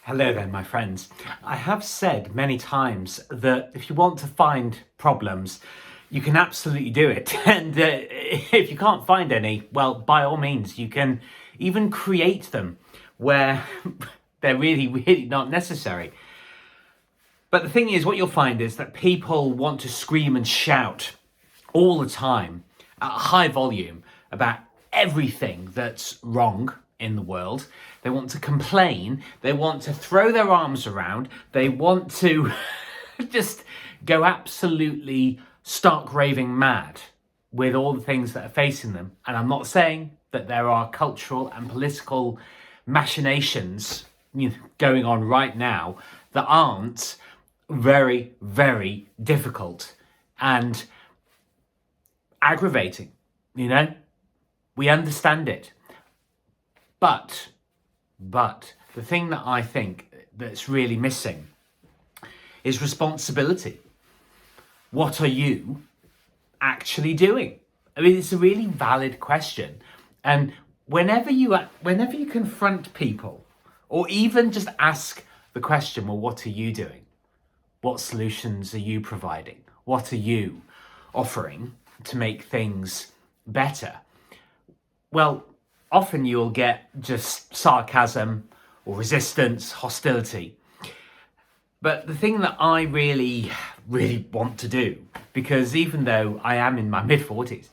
Hello then, my friends. I have said many times that if you want to find problems, you can absolutely do it. And if you can't find any, well, by all means, you can even create them where they're really not necessary. But the thing is, what you'll find is that people want to scream and shout all the time at a high volume about everything that's wrong in the world. They want to complain, they want to throw their arms around, they want to just go absolutely stark raving mad with all the things that are facing them. And I'm not saying that there are cultural and political machinations going on right now that aren't very difficult and aggravating. We understand it. But the thing that I think that's really missing is responsibility. What are you actually doing? I mean, it's a really valid question. And whenever you confront people, or even just ask the question, well, what are you doing? What solutions are you providing? What are you offering to make things better? Well, often you'll get just sarcasm or resistance, hostility. But the thing that I really want to do, because even though I am in my mid-40s,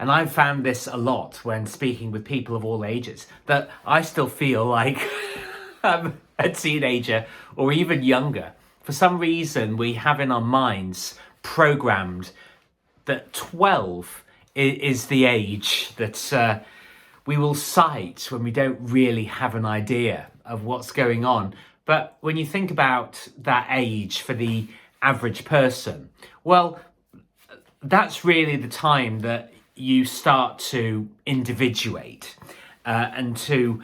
and I've found this a lot when speaking with people of all ages, that I still feel like I'm a teenager or even younger. For some reason, we have in our minds programmed that 12 is the age that we will cite when we don't really have an idea of what's going on. But when you think about that age for the average person, well, that's really the time that you start to individuate and to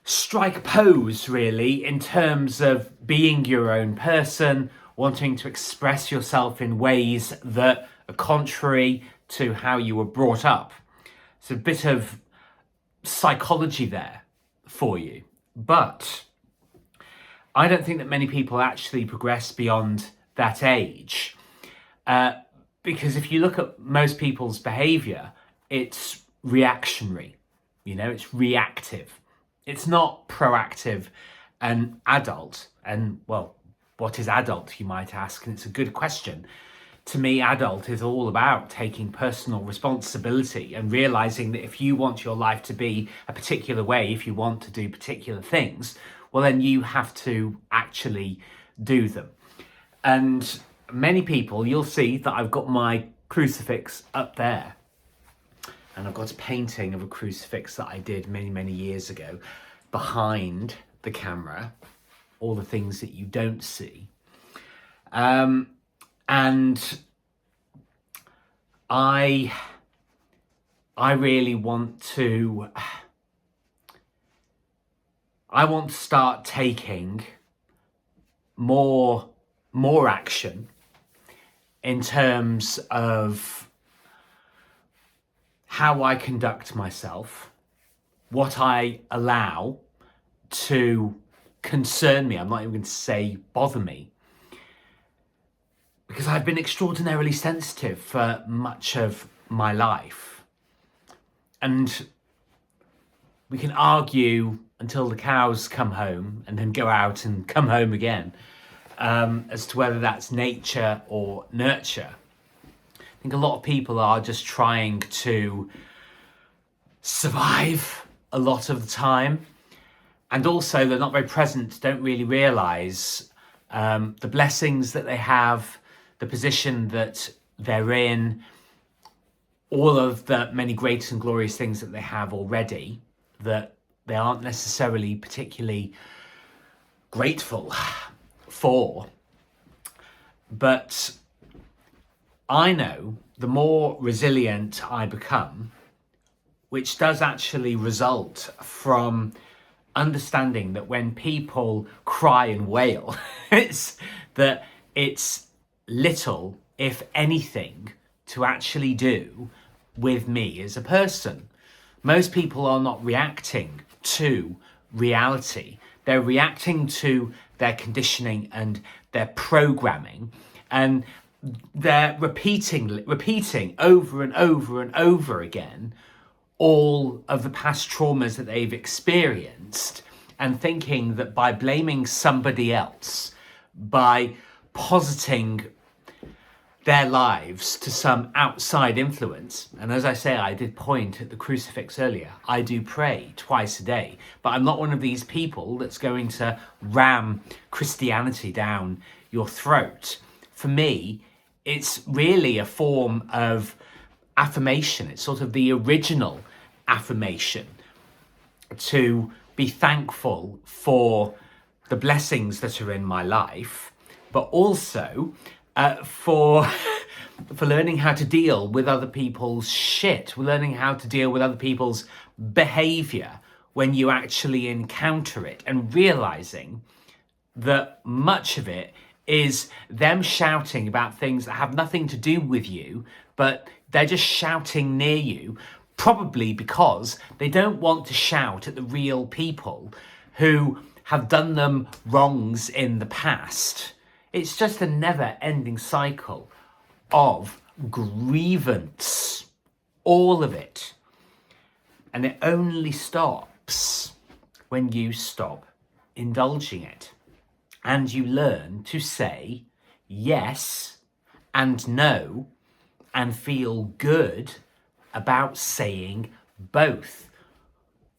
strike a pose, really, in terms of being your own person, wanting to express yourself in ways that are contrary to how you were brought up. It's a bit of psychology there for you. But I don't think that many people actually progress beyond that age. Because if you look at most people's behaviour, it's reactionary. It's reactive. It's not proactive and adult. And, well, what is adult, you might ask? And it's a good question. To me, adult is all about taking personal responsibility and realising that if you want your life to be a particular way, if you want to do particular things, well, then you have to actually do them. And many people, you'll see that I've got my crucifix up there. And I've got a painting of a crucifix that I did many years ago behind the camera, all the things that you don't see. And I really want to start taking more action in terms of how I conduct myself, what I allow to concern me. I'm not even going to say bother me, because I've been extraordinarily sensitive for much of my life. And we can argue until the cows come home and then go out and come home again as to whether that's nature or nurture. I think a lot of people are just trying to survive a lot of the time. And also they're not very present, don't really realise the blessings that they have, the position that they're in, all of the many great and glorious things that they have already that they aren't necessarily particularly grateful for. But I know the more resilient I become, which does actually result from understanding that when people cry and wail, it's little, if anything, to actually do with me as a person. Most people are not reacting to reality. They're reacting to their conditioning and their programming, and they're repeating over and over and over again all of the past traumas that they've experienced, and thinking that by blaming somebody else, by positing their lives to some outside influence. And as I say, I did point at the crucifix earlier. I do pray twice a day, but I'm not one of these people that's going to ram Christianity down your throat. For me, it's really a form of affirmation. It's sort of the original affirmation to be thankful for the blessings that are in my life, but also for learning how to deal with other people's shit, learning how to deal with other people's behavior when you actually encounter it, and realizing that much of it is them shouting about things that have nothing to do with you, but they're just shouting near you, probably because they don't want to shout at the real people who have done them wrongs in the past. It's just a never-ending cycle of grievance, all of it. And it only stops when you stop indulging it. And you learn to say yes and no and feel good about saying both.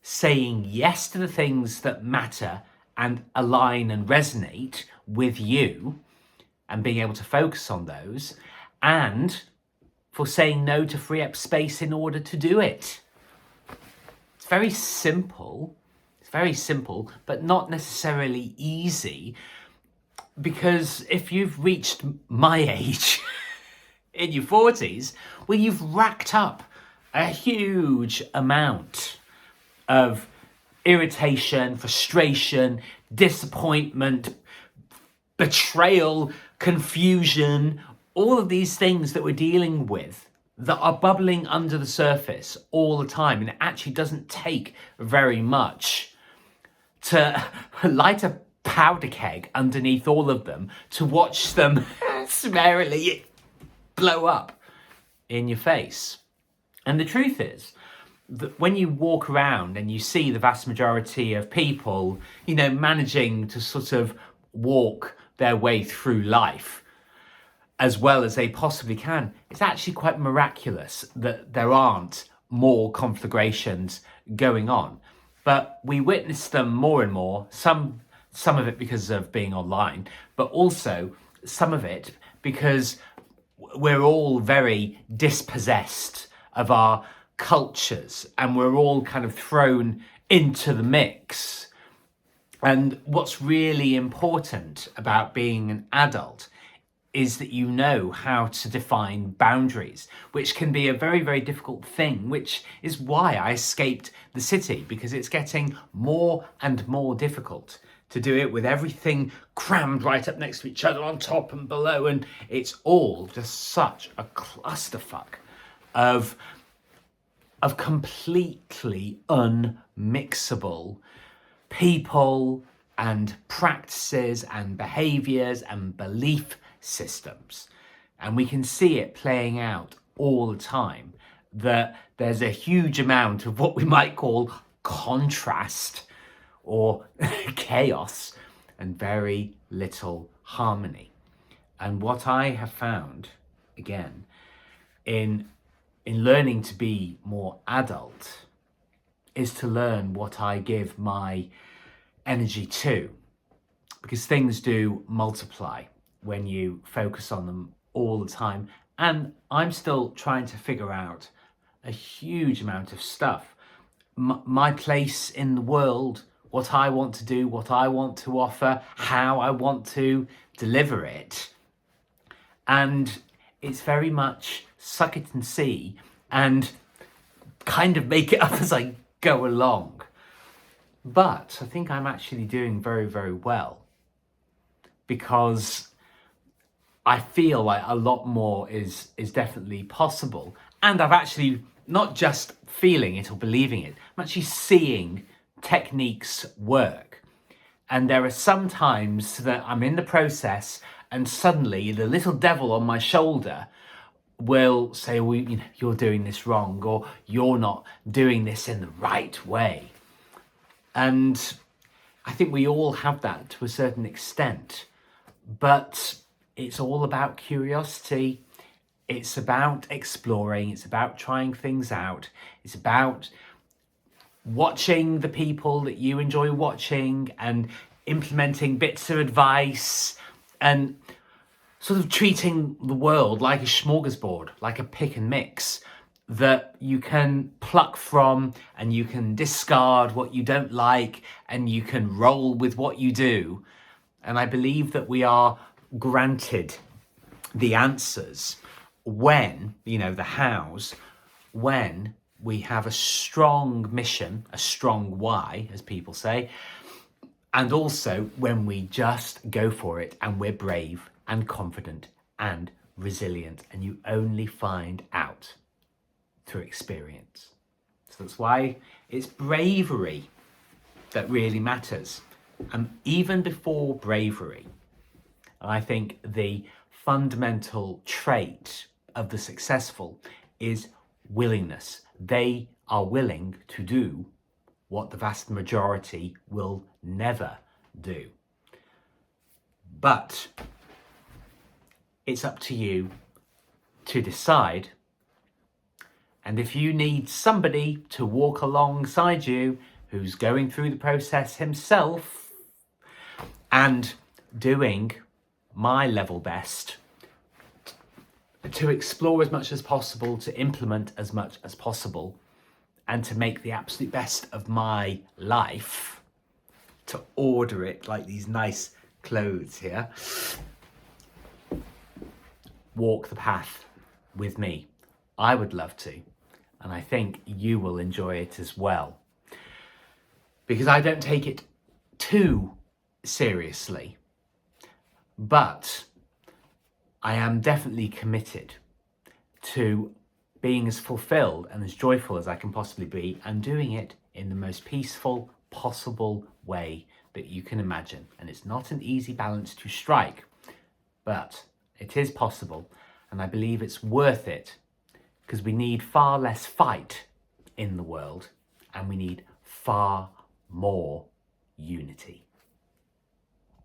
Saying yes to the things that matter and align and resonate with you, and being able to focus on those, and for saying no to free up space in order to do it. It's very simple. It's very simple, but not necessarily easy, because if you've reached my age in your 40s, well, you've racked up a huge amount of irritation, frustration, disappointment, betrayal, confusion, all of these things that we're dealing with that are bubbling under the surface all the time. And it actually doesn't take very much to light a powder keg underneath all of them to watch them summarily blow up in your face. And the truth is that when you walk around and you see the vast majority of people, managing to sort of walk their way through life as well as they possibly can, it's actually quite miraculous that there aren't more conflagrations going on. But we witness them more and more, some of it because of being online, but also some of it because we're all very dispossessed of our cultures, and we're all kind of thrown into the mix. And what's really important about being an adult is that you know how to define boundaries, which can be a very, very difficult thing, which is why I escaped the city, because it's getting more and more difficult to do it with everything crammed right up next to each other, on top and below, and it's all just such a clusterfuck of completely unmixable people and practices and behaviors and belief systems. And we can see it playing out all the time, that there's a huge amount of what we might call contrast or chaos and very little harmony. And what I have found, again, in learning to be more adult, is to learn what I give my energy to, because things do multiply when you focus on them all the time. And I'm still trying to figure out a huge amount of stuff. My place in the world, what I want to do, what I want to offer, how I want to deliver it. And it's very much suck it and see and kind of make it up as I go along. But I think I'm actually doing very, very well, because I feel like a lot more is definitely possible. And I've actually not just feeling it or believing it, I'm actually seeing techniques work. And there are some times that I'm in the process and suddenly the little devil on my shoulder will say, well, you know, you're doing this wrong, or you're not doing this in the right way. And I think we all have that to a certain extent, but it's all about curiosity. It's about exploring. It's about trying things out. It's about watching the people that you enjoy watching and implementing bits of advice and sort of treating the world like a smorgasbord, like a pick and mix that you can pluck from, and you can discard what you don't like, and you can roll with what you do. And I believe that we are granted the answers when, you know, the hows, when we have a strong mission, a strong why, as people say, and also when we just go for it and we're brave and confident and resilient, and you only find out through experience. So that's why it's bravery that really matters. And even before bravery, I think the fundamental trait of the successful is willingness. They are willing to do what the vast majority will never do. But it's up to you to decide. And if you need somebody to walk alongside you who's going through the process himself and doing my level best to explore as much as possible, to implement as much as possible, and to make the absolute best of my life, to order it like these nice clothes here, walk the path with me. I would love to, and I think you will enjoy it as well. Because I don't take it too seriously, but I am definitely committed to being as fulfilled and as joyful as I can possibly be, and doing it in the most peaceful possible way that you can imagine. And it's not an easy balance to strike, but it is possible, and I believe it's worth it, because we need far less fight in the world and we need far more unity.